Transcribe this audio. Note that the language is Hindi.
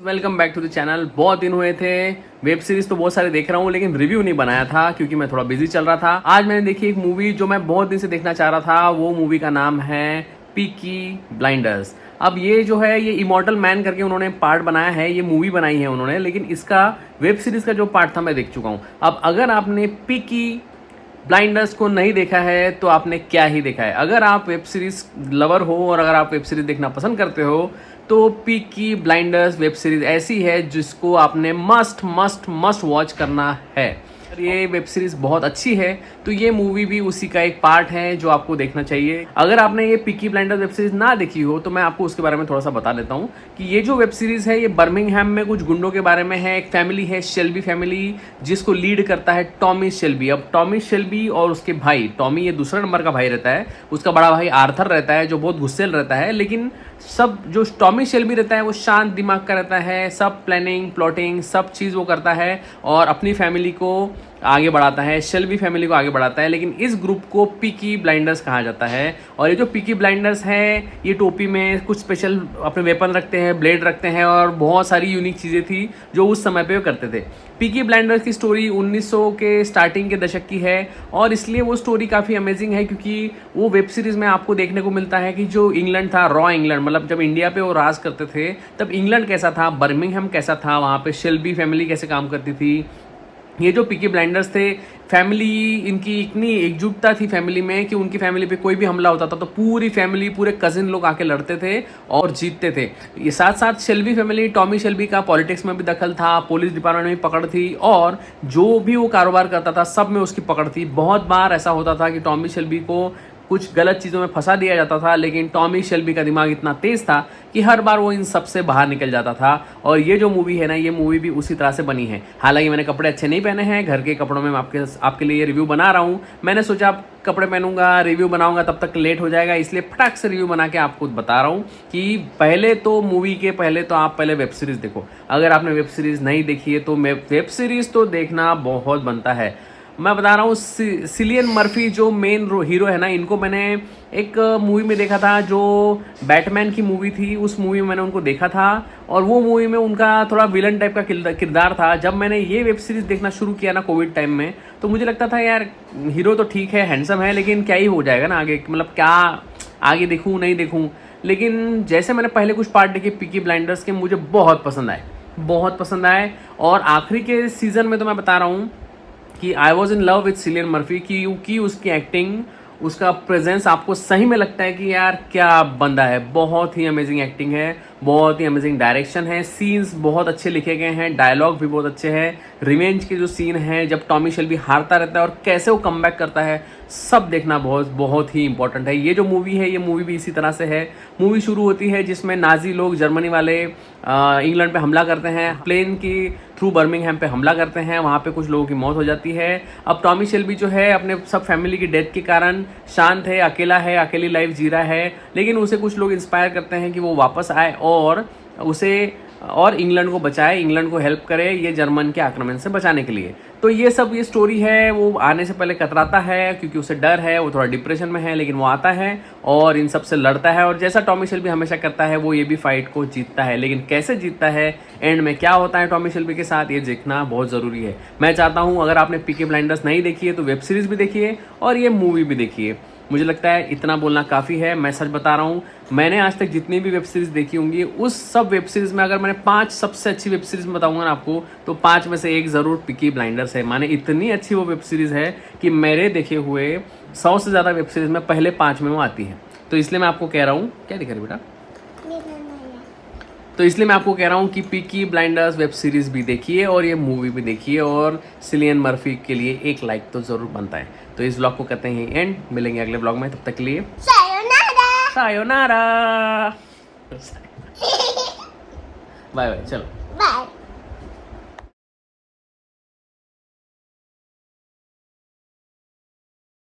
Welcome back to the channel. बहुत दिन हुए थे, वेब सीरीज तो बहुत सारे देख रहा हूँ लेकिन रिव्यू नहीं बनाया था क्योंकि मैं थोड़ा बिजी चल रहा था। आज मैंने देखी एक मूवी जो मैं बहुत दिन से देखना चाह रहा था। वो मूवी का नाम है पीकी ब्लाइंडर्स। अब ये जो है ये इमॉर्टल मैन करके उन्होंने पार्ट बनाया है, ये मूवी बनाई है उन्होंने, लेकिन इसका वेब सीरीज का जो पार्ट था मैं देख चुका हूँ। अब अगर आपने पीकी ब्लाइंडर्स को नहीं देखा है तो आपने क्या ही देखा है। अगर आप वेब सीरीज लवर हो और अगर आप वेब सीरीज देखना पसंद करते हो तो पीकी ब्लाइंडर्स वेब सीरीज ऐसी है जिसको आपने मस्ट मस्ट मस्ट वॉच करना है। ये वेब सीरीज बहुत अच्छी है तो ये मूवी भी उसी का एक पार्ट है जो आपको देखना चाहिए। अगर आपने ये पीकी ब्लाइंडर्स वेब सीरीज ना देखी हो तो मैं आपको उसके बारे में थोड़ा सा बता देता हूँ कि ये जो वेब सीरीज है ये बर्मिंघम में कुछ गुंडों के बारे में है। एक फैमिली है शेल्बी फैमिली, जिसको लीड करता है टॉमी शेल्बी। अब टॉमी शेल्बी और उसके भाई, टॉमी ये दूसरा नंबर का भाई रहता है, उसका बड़ा भाई आर्थर रहता है जो बहुत गुस्सेल रहता है, लेकिन सब जो टॉमी शेल्बी रहता है वो शांत दिमाग का रहता है। सब प्लानिंग प्लॉटिंग सब चीज़ वो करता है और अपनी फैमिली को आगे बढ़ाता है, शेल्बी फैमिली को आगे बढ़ाता है। लेकिन इस ग्रुप को पीकी ब्लाइंडर्स कहा जाता है। और ये जो पीकी ब्लाइंडर्स हैं ये टोपी में कुछ स्पेशल अपने वेपन रखते हैं, ब्लेड रखते हैं और बहुत सारी यूनिक चीज़ें थी जो उस समय पे वो करते थे। पीकी ब्लाइंडर्स की स्टोरी 1900 के स्टार्टिंग के दशक की है और इसलिए वो स्टोरी काफ़ी अमेजिंग है क्योंकि वो वेब सीरीज़ में आपको देखने को मिलता है कि जो इंग्लैंड था, रॉ इंग्लैंड, मतलब जब इंडिया पे वो राज करते थे तब इंग्लैंड कैसा था, बर्मिंघम कैसा था, वहाँ पे शेल्बी फैमिली कैसे काम करती थी। ये जो पीकी ब्लाइंडर्स थे, फैमिली इनकी इतनी एकजुटता थी फैमिली में कि उनकी फैमिली पे कोई भी हमला होता था तो पूरी फैमिली, पूरे कजिन लोग आके लड़ते थे और जीतते थे। ये साथ साथ शेल्बी फैमिली, टॉमी शेल्बी का पॉलिटिक्स में भी दखल था, पुलिस डिपार्टमेंट में भी पकड़ थी और जो भी वो कारोबार करता था सब में उसकी पकड़ थी। बहुत बार ऐसा होता था कि टॉमी शेल्बी को कुछ गलत चीज़ों में फंसा दिया जाता था, लेकिन टॉमी शेल्बी का दिमाग इतना तेज़ था कि हर बार वो इन सब से बाहर निकल जाता था। और ये जो मूवी है ना, ये मूवी भी उसी तरह से बनी है। हालांकि मैंने कपड़े अच्छे नहीं पहने हैं, घर के कपड़ों में मैं आपके लिए रिव्यू बना रहा हूँ। मैंने सोचा आप कपड़े पहनूंगा, रिव्यू बनाऊंगा, तब तक लेट हो जाएगा, इसलिए फटाक से रिव्यू बना के आपको बता रहा हूँ कि पहले तो मूवी के पहले तो आप पहले वेब सीरीज़ देखो। अगर आपने वेब सीरीज़ नहीं देखी है तो वेब सीरीज़ तो देखना बहुत बनता है। मैं बता रहा हूँ सिलियन मर्फी जो मेन हीरो है ना, इनको मैंने एक मूवी में देखा था जो बैटमैन की मूवी थी, उस मूवी में मैंने उनको देखा था और वो मूवी में उनका थोड़ा विलन टाइप का किरदार था। जब मैंने ये वेब सीरीज़ देखना शुरू किया ना कोविड टाइम में, तो मुझे लगता था यार हीरो तो ठीक है, हैंडसम है, लेकिन क्या ही हो जाएगा ना आगे, मतलब क्या आगे देखूँ नहीं देखूँ। लेकिन जैसे मैंने पहले कुछ पार्ट देखे पीकी ब्लाइंडर्स के, मुझे बहुत पसंद आए, बहुत पसंद आए। और आखिरी के सीज़न में तो मैं बता रहा हूँ कि I was in love with Cillian Murphy क्योंकि उसकी एक्टिंग, उसका प्रेजेंस आपको सही में लगता है कि यार क्या बंदा है। बहुत ही अमेजिंग एक्टिंग है, बहुत ही अमेजिंग डायरेक्शन है, सीन्स बहुत अच्छे लिखे गए हैं, डायलॉग भी बहुत अच्छे हैं। रिवेंज के जो सीन हैं जब टॉमी शेल्बी हारता रहता है और कैसे वो कमबैक करता है, सब देखना बहुत बहुत ही इंपॉर्टेंट है। ये जो मूवी है ये मूवी भी इसी तरह से है। मूवी शुरू होती है जिसमें नाजी लोग, जर्मनी वाले इंग्लैंड पे हमला करते हैं, प्लेन की थ्रू बर्मिंघम पे हमला करते हैं, वहाँ पे कुछ लोगों की मौत हो जाती है। अब टॉमी शेल्बी जो है अपने सब फैमिली की डेथ के कारण शांत है, अकेली लाइफ जी रहा है, लेकिन उसे कुछ लोग इंस्पायर करते हैं कि वो वापस आए और इंग्लैंड को बचाए, इंग्लैंड को हेल्प करे ये जर्मन के आक्रमण से बचाने के लिए। तो ये स्टोरी है। वो आने से पहले कतराता है क्योंकि उसे डर है, वो थोड़ा डिप्रेशन में है, लेकिन वो आता है और इन सब से लड़ता है और जैसा टॉमी शेल्बी हमेशा करता है वो ये भी फाइट को जीतता है। लेकिन कैसे जीतता है, एंड में क्या होता है टॉमी शेल्बी के साथ, ये देखना बहुत ज़रूरी है। मैं चाहता हूँ अगर आपने पीकी ब्लाइंडर्स नहीं देखी है तो वेब सीरीज़ भी देखिए और ये मूवी भी देखिए। मुझे लगता है इतना बोलना काफ़ी है। मैं सच बता रहा हूँ, मैंने आज तक जितनी भी वेब सीरीज़ देखी होंगी उस सब वेब सीरीज़ में अगर मैंने 5 सबसे अच्छी वेब सीरीज़ बताऊंगा ना आपको, तो 5 में से एक ज़रूर पीकी ब्लाइंडर्स है। माने इतनी अच्छी वो वेब सीरीज़ है कि मेरे देखे हुए 100 से ज़्यादा वेब सीरीज़ में पहले 5 में वो आती है। तो इसलिए मैं आपको कह रहा हूँ, क्या दिखा रही बेटा, तो इसलिए मैं आपको कह रहा हूँ कि पीकी ब्लाइंडर्स वेब सीरीज़ भी देखिए और ये मूवी भी देखिए और सिलियन मर्फी के लिए एक लाइक तो ज़रूर बनता है। तो इस ब्लॉग को करते हैं एंड, मिलेंगे अगले ब्लॉग में, तब तक के लिए सायोनारा। बाय बाय, चलो बाय।